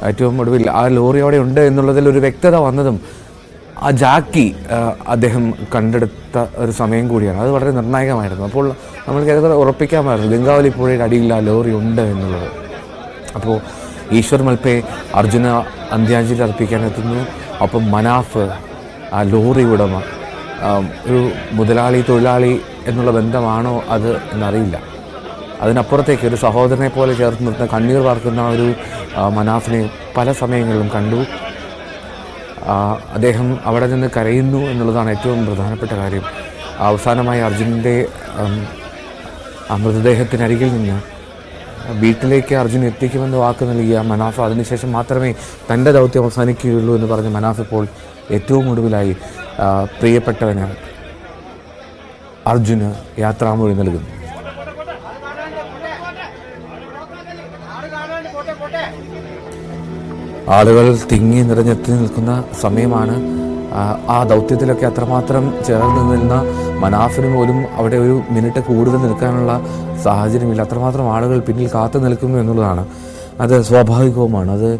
ഏറ്റവും ഒടുവിൽ ആ ലോറി അവിടെ ഉണ്ട് എന്നുള്ളതിൽ ഒരു വ്യക്തത വന്നതും ആ ജാക്കി അദ്ദേഹം കണ്ടെടുത്ത ഒരു സമയം കൂടിയാണ്. അത് വളരെ നിർണായകമായിരുന്നു. അപ്പോൾ നമ്മൾക്ക് ഏതൊക്കെ ഉറപ്പിക്കാമായിരുന്നു ഗംഗാവലി പുഴയുടെ അടിയിൽ ആ ലോറി ഉണ്ട് എന്നുള്ളത്. അപ്പോൾ ഈശ്വർ മൽപെ അർജുന അന്ത്യാഞ്ജലി അർപ്പിക്കാനെത്തുന്നു. അപ്പം മനാഫ് ആ ലോറി ഉടമ ഒരു മുതലാളി തൊഴിലാളി എന്നുള്ള ബന്ധമാണോ അത് എന്നറിയില്ല. അതിനപ്പുറത്തേക്ക് ഒരു സഹോദരനെ പോലെ ചേർത്ത് നിർത്തുന്ന കണ്ണീർ വാർക്കുന്ന ഒരു മനാഫിനെ പല സമയങ്ങളിലും കണ്ടു. അദ്ദേഹം അവിടെ നിന്ന് കരയുന്നു എന്നുള്ളതാണ് ഏറ്റവും പ്രധാനപ്പെട്ട കാര്യം. അവസാനമായി അർജുനൻ്റെ മൃതദേഹത്തിനരികിൽ നിന്ന് വീട്ടിലേക്ക് അർജുൻ എത്തിക്കുമെന്ന് വാക്ക് നൽകിയ മനാഫ് അതിനുശേഷം മാത്രമേ തൻ്റെ ദൗത്യം അവസാനിക്കുകയുള്ളൂ എന്ന് പറഞ്ഞ് മനാഫ് ഇപ്പോൾ ഏറ്റവും ഒടുവിലായി പ്രിയപ്പെട്ടവന് അർജുന് യാത്രാമൊഴി നൽകുന്നു. ആളുകൾ തിങ്ങി നിറഞ്ഞെത്തി നിൽക്കുന്ന സമയമാണ്. ആ ദൗത്യത്തിലൊക്കെ അത്രമാത്രം ചേർന്ന് നിന്ന മനാഫിന് പോലും അവിടെ ഒരു മിനിറ്റ് കൂടുതൽ നിൽക്കാനുള്ള സാഹചര്യമില്ല. അത്രമാത്രം ആളുകൾ പിന്നിൽ കാത്തു നിൽക്കുന്നു എന്നുള്ളതാണ്. അത് സ്വാഭാവികവുമാണ്. അത്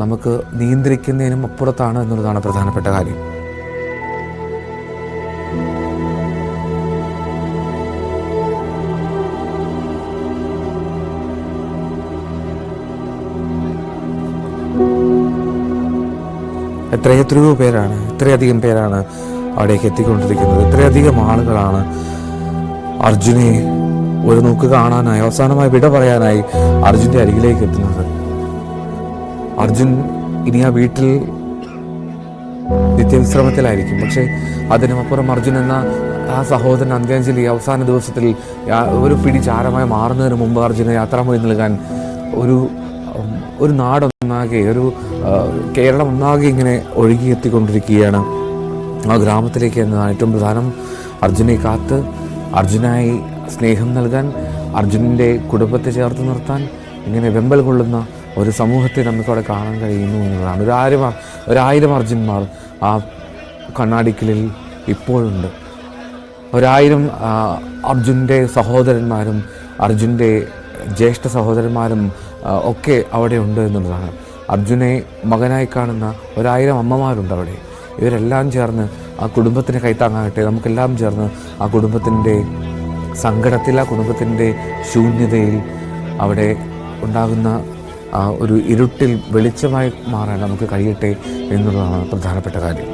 നമുക്ക് നിയന്ത്രിക്കുന്നതിനും അപ്പുറത്താണ് എന്നുള്ളതാണ് പ്രധാനപ്പെട്ട കാര്യം. എത്രയോ പേരാണ്, എത്രയധികം പേരാണ് അവിടേക്ക് എത്തിക്കൊണ്ടിരിക്കുന്നത്. എത്രയധികം ആളുകളാണ് അർജുനെ ഒരു നോക്ക് കാണാനായി, അവസാനമായി വിട പറയാനായി അർജുൻ്റെ അരികിലേക്ക് എത്തുന്നത്. അർജുൻ ഇനി ആ വീട്ടിൽ നിത്യവിശ്രമത്തിലായിരിക്കും. പക്ഷേ അതിനുമപ്പുറം അർജുൻ എന്ന ആ സഹോദരൻ അന്ത്യാഞ്ജലി അവസാന ദിവസത്തിൽ ഒരു പിടി ചാരമായി മാറുന്നതിന് മുമ്പ് അർജുന് യാത്രാമൊഴി നൽകാൻ ഒരു നാടൊന്നാകെ, ഒരു കേരളം ഒന്നാകെ ഇങ്ങനെ ഒഴുകിയെത്തിക്കൊണ്ടിരിക്കുകയാണ് ആ ഗ്രാമത്തിലേക്ക് എന്നതാണ് ഏറ്റവും പ്രധാനം. അർജുനെ കാത്ത്, അർജുനായി സ്നേഹം നൽകാൻ, അർജുനൻ്റെ കുടുംബത്തെ ചേർത്ത് നിർത്താൻ ഇങ്ങനെ വെമ്പൽ കൊള്ളുന്ന ഒരു സമൂഹത്തെ നമുക്കവിടെ കാണാൻ കഴിയുന്നു എന്നുള്ളതാണ്. ഒരായിരം അർജുന്മാർ ആ കണ്ണാടിക്കലിൽ ഇപ്പോഴുണ്ട്. 1000 അർജുൻ്റെ സഹോദരന്മാരും അർജുൻ്റെ ജ്യേഷ്ഠ സഹോദരന്മാരും ഒക്കെ അവിടെ ഉണ്ട് എന്നുള്ളതാണ്. അർജുനെ മകനായി കാണുന്ന 1000 അമ്മമാരുണ്ട് അവിടെ. ഇവരെല്ലാം ചേർന്ന് ആ കുടുംബത്തിന് കൈത്താങ്ങാകട്ടെ. നമുക്കെല്ലാം ചേർന്ന് ആ കുടുംബത്തിൻ്റെ സങ്കടത്തിൽ, ആ കുടുംബത്തിൻ്റെ ശൂന്യതയിൽ അവിടെ ഉണ്ടാകുന്ന ഒരു ഇരുട്ടിൽ വെളിച്ചമായി മാറാൻ നമുക്ക് കഴിയട്ടെ എന്നുള്ളതാണ് പ്രധാനപ്പെട്ട കാര്യം.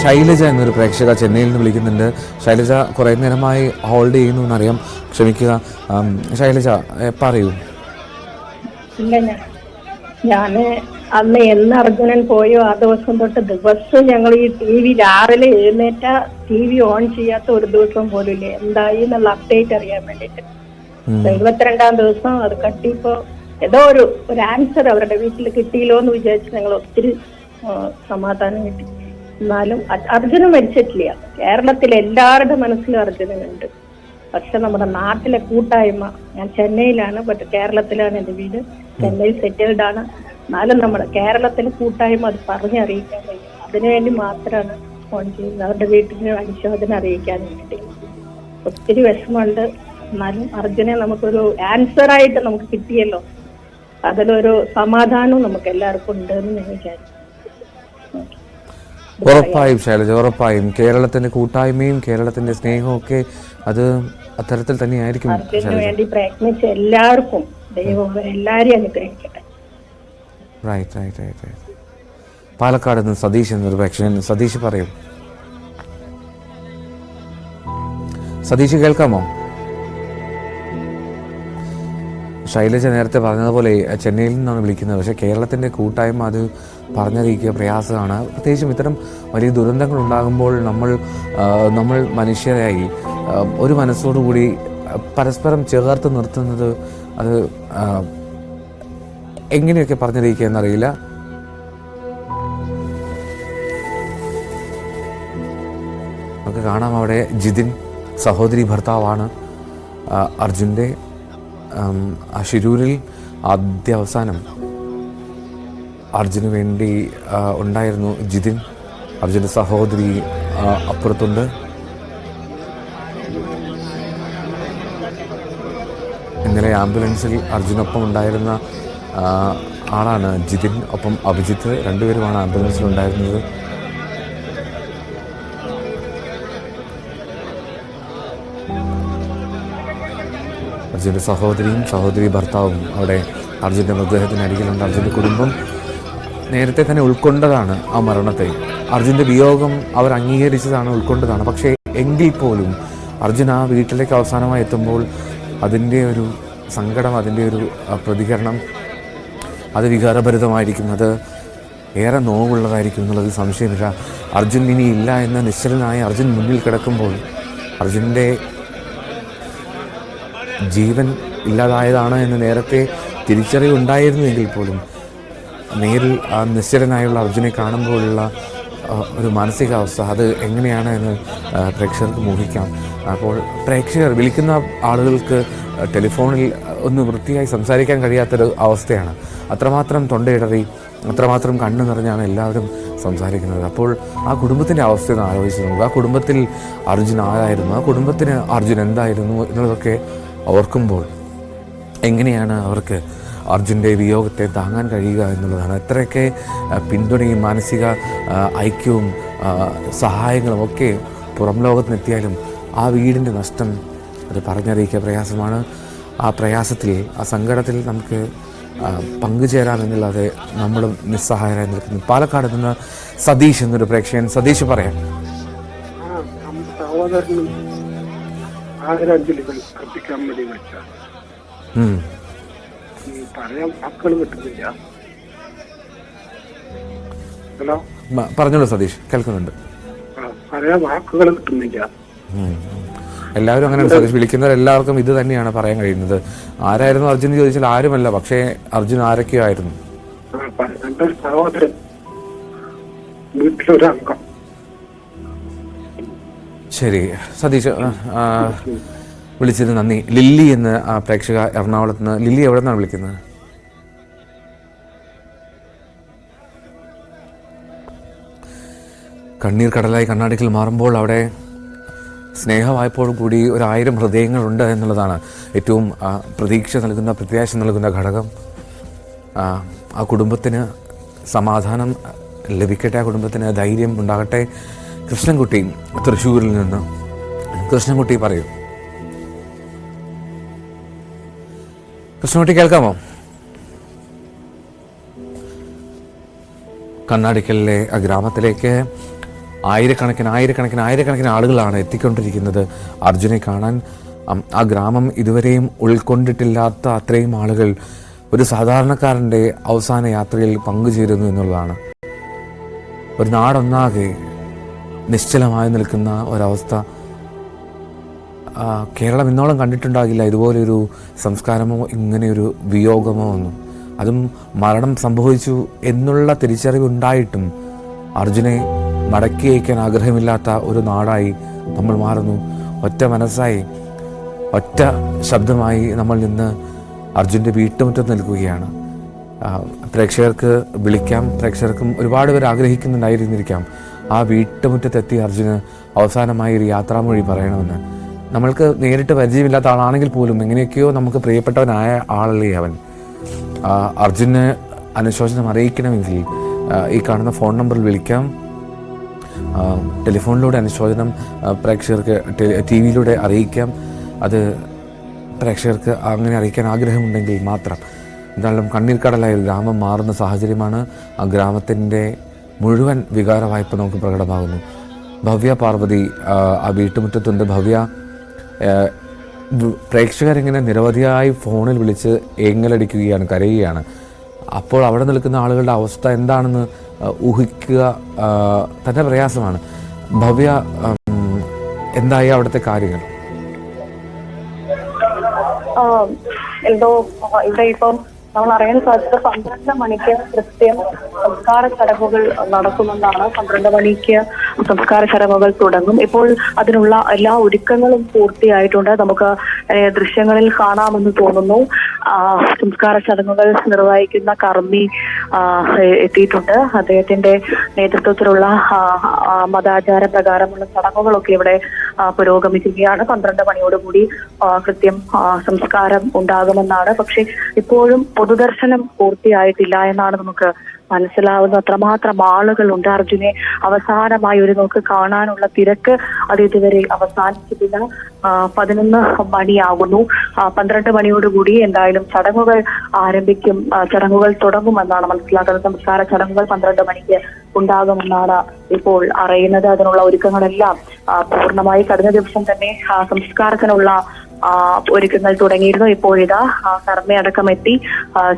ശൈലജ എന്നൊരു പ്രേക്ഷക ചെന്നൈയിൽ നിന്ന് വിളിക്കുന്നുണ്ട്. ശൈലജ കുറേ നേരമായി ഹോൾഡ് ചെയ്യുന്നു എന്നറിയാം, ക്ഷമിക്കുക. ശൈലജ പറയൂ. ഇല്ല, ഞാൻ അന്ന് എന്ന് അർജുനൻ പോയോ ആ ദിവസം തൊട്ട് ദിവസം ഞങ്ങൾ ഈ TV രാവിലെ എഴുന്നേറ്റ TV ഓൺ ചെയ്യാത്ത ഒരു ദിവസം പോലും ഇല്ല, എന്തായി എന്നുള്ള അപ്ഡേറ്റ് അറിയാൻ വേണ്ടിട്ട്. 72ാം ദിവസം അത് കട്ടിപ്പോ ഏതോ ഒരു ആൻസർ അവരുടെ വീട്ടിൽ കിട്ടിയില്ലോ എന്ന് വിചാരിച്ച് ഞങ്ങൾ ഒത്തിരി സമാധാനം കിട്ടി. എന്നാലും അർജുനൻ മരിച്ചിട്ടില്ല. കേരളത്തിലെ എല്ലാവരുടെ മനസ്സിലും അർജുനനുണ്ട്. പക്ഷെ നമ്മുടെ നാട്ടിലെ കൂട്ടായ്മ, ഞാൻ ചെന്നൈയിലാണ്, ബട്ട് കേരളത്തിലാണ് എൻ്റെ വീട്, ചെന്നൈയിൽ സെറ്റിൽഡ് ആണ്. എന്നാലും നമ്മുടെ കേരളത്തിലെ കൂട്ടായ്മ അത് പറഞ്ഞറിയിക്കാൻ കഴിയും. അതിനുവേണ്ടി മാത്രമാണ് ഫോൺ ചെയ്യുന്നത്, അവരുടെ വീട്ടിന് അനുശോചനം അറിയിക്കാൻ വേണ്ടി. ഒത്തിരി വിഷമമുണ്ട്. എന്നാലും അർജുനെ നമുക്കൊരു ആൻസറായിട്ട് നമുക്ക് കിട്ടിയല്ലോ, അതിലൊരു സമാധാനവും നമുക്ക് എല്ലാവർക്കും ഉണ്ട് എന്ന് ഞാൻ വിചാരിച്ചു. ഉറപ്പായും ശൈലജ, ഉറപ്പായും കേരളത്തിന്റെ കൂട്ടായ്മയും കേരളത്തിന്റെ സ്നേഹവും ഒക്കെ അത് അത്തരത്തിൽ തന്നെയായിരിക്കും. വേണ്ടി പ്രയത്നിച്ച എല്ലാവർക്കും ദൈവം എല്ലാവരെയും അനുഗ്രഹിക്കട്ടെ. റൈറ്റ്. പാലക്കാട് നിന്ന് സതീഷ് എന്നൊരു പ്രേക്ഷകൻ. സതീഷ് പറയും. സതീഷ് കേൾക്കാമോ? ശൈലജ നേരത്തെ പറഞ്ഞതുപോലെ ചെന്നൈയിൽ നിന്നാണ് വിളിക്കുന്നത്. പക്ഷേ കേരളത്തിൻ്റെ കൂട്ടായ്മ അത് പറഞ്ഞറിയിക്കുക പ്രയാസമാണ്. പ്രത്യേകിച്ചും ഇത്തരം വലിയ ദുരന്തങ്ങൾ ഉണ്ടാകുമ്പോൾ നമ്മൾ മനുഷ്യരായി ഒരു മനസ്സോടുകൂടി പരസ്പരം ചേർത്ത് നിർത്തുന്നത് അത് എങ്ങനെയൊക്കെ പറഞ്ഞറിയിക്കുക എന്നറിയില്ല. നമുക്ക് കാണാം അവിടെ ജിതിൻ സഹോദരി ഭർത്താവാണ് അർജുൻ്റെ. ആ ശിരൂരിൽ ആദ്യ അവസാനം അർജുന് വേണ്ടി ഉണ്ടായിരുന്നു ജിതിൻ. അർജുൻ്റെ സഹോദരി അപ്പുറത്തുണ്ട്. ഇന്നലെ ആംബുലൻസിൽ അർജുനൊപ്പം ഉണ്ടായിരുന്ന ആളാണ് ജിതിൻ, ഒപ്പം അഭിജിത്ത്. രണ്ടുപേരുമാണ് ആംബുലൻസിലുണ്ടായിരുന്നത്. അർജുൻ്റെ സഹോദരിയും സഹോദരി ഭർത്താവും അവിടെ അർജുൻ്റെ മൃതദേഹത്തിന് അരികിലുണ്ട്. അർജുൻ്റെ കുടുംബം നേരത്തെ തന്നെ ഉൾക്കൊണ്ടതാണ് ആ മരണത്തെ. അർജുൻ്റെ വിയോഗം അവർ അംഗീകരിച്ചതാണ്, ഉൾക്കൊണ്ടതാണ്. പക്ഷേ എങ്കിൽ പോലും അർജുൻ ആ വീട്ടിലേക്ക് അവസാനമായി എത്തുമ്പോൾ അതിൻ്റെ ഒരു സങ്കടം, അതിൻ്റെ ഒരു പ്രതികരണം അത് വികാരഭരിതമായിരിക്കും, അത് ഏറെ നോവുള്ളതായിരിക്കും എന്നുള്ളത് സംശയമില്ല. അർജുൻ ഇനി ഇല്ല എന്ന നിശ്ചലനായി അർജുൻ മുന്നിൽ കിടക്കുമ്പോൾ അർജുൻ്റെ ജീവൻ ഇല്ലാതായതാണ് എന്ന് നേരത്തെ തിരിച്ചറിവുണ്ടായിരുന്നുവെങ്കിൽ പോലും നേരിൽ ആ നിശ്ചലനായുള്ള അർജുനെ കാണുമ്പോഴുള്ള ഒരു മാനസികാവസ്ഥ അത് എങ്ങനെയാണ് എന്ന് പ്രേക്ഷകർക്ക് മോഹിക്കാം. അപ്പോൾ പ്രേക്ഷകർ വിളിക്കുന്ന ആളുകൾക്ക് ടെലിഫോണിൽ ഒന്ന് വൃത്തിയായി സംസാരിക്കാൻ കഴിയാത്തൊരു അവസ്ഥയാണ്. അത്രമാത്രം തൊണ്ടയിടറി, അത്രമാത്രം കണ്ണു നിറഞ്ഞാണ് എല്ലാവരും സംസാരിക്കുന്നത്. അപ്പോൾ ആ കുടുംബത്തിൻ്റെ അവസ്ഥയൊന്ന് ആലോചിച്ച് നോക്കുക. ആ കുടുംബത്തിൽ അർജുൻ ആരായിരുന്നു, ആ കുടുംബത്തിന് അർജുൻ എന്തായിരുന്നു എന്നുള്ളതൊക്കെ ഓർക്കുമ്പോൾ എങ്ങനെയാണ് അവർക്ക് അർജുൻ്റെ വിയോഗത്തെ താങ്ങാൻ കഴിയുക എന്നുള്ളതാണ്. എത്രയൊക്കെ പിന്തുണയും മാനസിക ഐക്യവും സഹായങ്ങളും ഒക്കെ പുറം ലോകത്തിനെത്തിയാലും ആ വീടിൻ്റെ നഷ്ടം അത് പറഞ്ഞറിയിക്കുക പ്രയാസമാണ്. ആ പ്രയാസത്തിൽ, ആ സങ്കടത്തിൽ നമുക്ക് പങ്കുചേരാമെന്നുള്ളത് നമ്മളും നിസ്സഹായരായി നിൽക്കുന്നു. പാലക്കാട് നിന്ന് സതീഷ് എന്നൊരു പ്രേക്ഷകൻ. സതീഷ് പറയാം. പറഞ്ഞോളൂ സതീഷ്, കേൾക്കുന്നുണ്ട്. വാക്കുകൾ കിട്ടുന്നില്ല. എല്ലാവരും അങ്ങനെയാണ് സതീഷ്. വിളിക്കുന്നവരെല്ലാവർക്കും ഇത് തന്നെയാണ് പറയാൻ കഴിയുന്നത്. ആരായിരുന്നു അർജുൻ ചോദിച്ചാൽ ആരുമല്ല, പക്ഷേ അർജുൻ ആരൊക്കെയോ ആയിരുന്നു. സഹോദരൻ, വീട്ടിലൊരംഗം. ശരി സതീഷ്, വിളിച്ചത് നന്ദി. ലില്ലി എന്ന് പ്രേക്ഷക എറണാകുളത്ത് നിന്ന്. ലില്ലി എവിടെ നിന്നാണ് വിളിക്കുന്നത്? കണ്ണീർ കടലായി കണ്ണാടികൾ മാറുമ്പോൾ അവിടെ സ്നേഹവായ്പോടും കൂടി 1000 ഹൃദയങ്ങളുണ്ട് എന്നുള്ളതാണ് ഏറ്റവും പ്രതീക്ഷ നൽകുന്ന, പ്രത്യാശ നൽകുന്ന ഘടകം. ആ കുടുംബത്തിന് സമാധാനം ലഭിക്കട്ടെ, ആ കുടുംബത്തിന് ധൈര്യം ഉണ്ടാകട്ടെ. കൃഷ്ണൻകുട്ടി തൃശ്ശൂരിൽ നിന്ന്. കൃഷ്ണൻകുട്ടി പറയൂ. കൃഷ്ണൻകുട്ടി കേൾക്കാമോ? കണ്ണാടിക്കലിലെ ആ ഗ്രാമത്തിലേക്ക് ആയിരക്കണക്കിന് ആളുകളാണ് എത്തിക്കൊണ്ടിരിക്കുന്നത് അർജുനെ കാണാൻ. ആ ഗ്രാമം ഇതുവരെയും ഉൾക്കൊണ്ടിട്ടില്ലാത്ത അത്രയും ആളുകൾ ഒരു സാധാരണക്കാരൻ്റെ അവസാന യാത്രയിൽ പങ്കുചേരുന്നു എന്നുള്ളതാണ്. ഒരു നാടൊന്നാകെ നിശ്ചലമായി നിൽക്കുന്ന ഒരവസ്ഥ കേരളം ഇന്നോളം കണ്ടിട്ടുണ്ടാകില്ല. ഇതുപോലൊരു സംസ്കാരമോ ഇങ്ങനെയൊരു വിയോഗമോ ഒന്നും. അതും മരണം സംഭവിച്ചു എന്നുള്ള തിരിച്ചറിവുണ്ടായിട്ടും അർജുനെ മടക്കി അയക്കാൻ ആഗ്രഹമില്ലാത്ത ഒരു നാടായി നമ്മൾ മാറുന്നു. ഒറ്റ മനസ്സായി, ഒറ്റ ശബ്ദമായി നമ്മൾ നിന്ന് അർജുൻ്റെ വീട്ടുമുറ്റത്ത് നിൽക്കുകയാണ്. പ്രേക്ഷകർക്ക് വിളിക്കാം, പ്രേക്ഷകർക്കും ഒരുപാട് പേർ ആഗ്രഹിക്കുന്നുണ്ടായിരുന്നിരിക്കാം ആ വീട്ടുമുറ്റത്തെത്തി അർജുന് അവസാനമായി ഒരു യാത്രാമൊഴി പറയണമെന്ന്. നമ്മൾക്ക് നേരിട്ട് പരിചയമില്ലാത്ത ആളാണെങ്കിൽ പോലും എങ്ങനെയൊക്കെയോ നമുക്ക് പ്രിയപ്പെട്ടവനായ ആളല്ലേ അവൻ. അർജുന് അനുശോചനം അറിയിക്കണമെങ്കിൽ ഈ കാണുന്ന ഫോൺ നമ്പറിൽ വിളിക്കാം. ടെലിഫോണിലൂടെ അനുശോചനം പ്രേക്ഷകർക്ക് ടി വിയിലൂടെ അറിയിക്കാം. അത് പ്രേക്ഷകർക്ക് അങ്ങനെ അറിയിക്കാൻ ആഗ്രഹമുണ്ടെങ്കിൽ മാത്രം. എന്തായാലും കണ്ണീർ കടലായ ഒരു ഗ്രാമം മാറുന്ന സാഹചര്യമാണ്. ആ ഗ്രാമത്തിൻ്റെ മുഴുവൻ വികാര വായ്പ നമുക്ക് പ്രകടമാകുന്നു. ഭവ്യ പാർവതി ആ വീട്ടുമുറ്റത്തുണ്ട്. ഭവ്യ, പ്രേക്ഷകരിങ്ങനെ നിരവധിയായി ഫോണിൽ വിളിച്ച് ഏങ്ങലടിക്കുകയാണ്, കരയുകയാണ്. അപ്പോൾ അവിടെ നിൽക്കുന്ന ആളുകളുടെ അവസ്ഥ എന്താണെന്ന് ഊഹിക്കുക തന്നെ പ്രയാസമാണ്. ഭവ്യ, എന്തായി അവിടുത്തെ കാര്യങ്ങൾ? എന്തോ ഇവിടെ ഇപ്പം നമ്മൾ അറിയാൻ സാധിച്ചത് 12 മണിക്ക് കൃത്യം സംസ്കാര ചടങ്ങുകൾ നടക്കുമെന്നാണ്. 12 മണിക്ക് സംസ്കാര ചടങ്ങുകൾ തുടങ്ങും. ഇപ്പോൾ അതിനുള്ള എല്ലാ ഒരുക്കങ്ങളും പൂർത്തിയായിട്ടുണ്ട്. നമുക്ക് ദൃശ്യങ്ങളിൽ കാണാമെന്ന് തോന്നുന്നു. സംസ്കാര ചടങ്ങുകൾ നിർവഹിക്കുന്ന കർമ്മി എത്തിയിട്ടുണ്ട്. അദ്ദേഹത്തിന്റെ നേതൃത്വത്തിലുള്ള മതാചാര പ്രകാരമുള്ള ചടങ്ങുകളൊക്കെ ഇവിടെ പുരോഗമിക്കുകയാണ്. 12 മണിയോടുകൂടി കൃത്യം സംസ്കാരം ഉണ്ടാകുമെന്നാണ്. പക്ഷെ ഇപ്പോഴും പൊതുദർശനം പൂർത്തിയായിട്ടില്ല എന്നാണ് നമുക്ക് മനസ്സിലാവുന്ന. അത്രമാത്രം ആളുകളുണ്ട്. അർജുനെ അവസാനമായി ഒരു നോക്ക് കാണാനുള്ള തിരക്ക് അത് ഇതുവരെ അവസാനിച്ചിട്ടില്ല. 11 മണിയാകുന്നു. 12 മണിയോടുകൂടി എന്തായാലും ചടങ്ങുകൾ ആരംഭിക്കും, ചടങ്ങുകൾ തുടങ്ങുമെന്നാണ് മനസ്സിലാക്കുന്നത്. സംസ്കാര ചടങ്ങുകൾ 12 മണിക്ക് ഉണ്ടാകുമെന്നാണ് ഇപ്പോൾ അറിയുന്നത്. അതിനുള്ള ഒരുക്കങ്ങളെല്ലാം പൂർണ്ണമായി കഴിഞ്ഞ ദിവസം തന്നെ സംസ്കാരത്തിനുള്ള ഒരുക്കങ്ങൾ തുടങ്ങിയിരുന്നു. ഇപ്പോഴിതാ കർമ്മയടക്കം എത്തി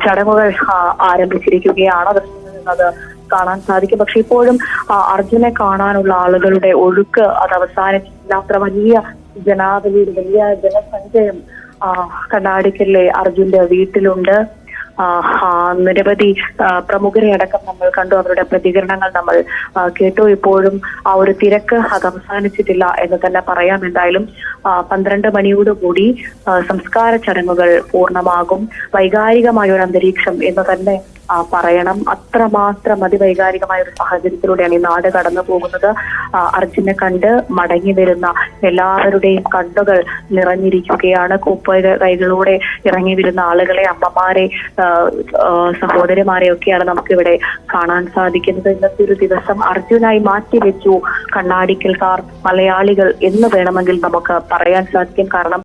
ചടങ്ങുകൾ ആരംഭിച്ചിരിക്കുകയാണ്. അത് കാണാൻ സാധിക്കും. പക്ഷെ ഇപ്പോഴും അർജുനെ കാണാനുള്ള ആളുകളുടെ ഒഴുക്ക് അത് അവസാനിച്ചിട്ടില്ല. അത്ര വലിയ ജനാവലിയുടെ വലിയ ജനസഞ്ചയം കണ്ണാടിക്കലിലെ അർജുന്റെ വീട്ടിലുണ്ട്. നിരവധി പ്രമുഖരെ അടക്കം നമ്മൾ കണ്ടു. അവരുടെ പ്രതികരണങ്ങൾ നമ്മൾ കേട്ടു. ഇപ്പോഴും ആ ഒരു തിരക്ക് അത് അവസാനിച്ചിട്ടില്ല എന്ന് തന്നെ പറയാം. എന്തായാലും 12 മണിയോടുകൂടി സംസ്കാര ചടങ്ങുകൾ പൂർണ്ണമാകും. വൈകാരികമായ ഒരു അന്തരീക്ഷം എന്ന് തന്നെ പറയണം. അത്രമാത്രം അതിവൈകാരികമായ ഒരു സാഹചര്യത്തിലൂടെയാണ് ഈ നാട് കടന്നു പോകുന്നത്. അർജുനെ കണ്ട് മടങ്ങി വരുന്ന എല്ലാവരുടെയും കണ്ണുകൾ നിറഞ്ഞിരിക്കുകയാണ്. കൈകളോടെ ഇറങ്ങി വരുന്ന ആളുകളെ, അമ്മമാരെ, സഹോദരിമാരെ ഒക്കെയാണ് നമുക്കിവിടെ കാണാൻ സാധിക്കുന്നത്. ഇന്നത്തെ ഒരു ദിവസം അർജുനായി മാറ്റിവെച്ചു കണ്ണാടിക്കൽക്കാർ, മലയാളികൾ എന്ന് വേണമെങ്കിൽ നമുക്ക് പറയാൻ സാധിക്കും. കാരണം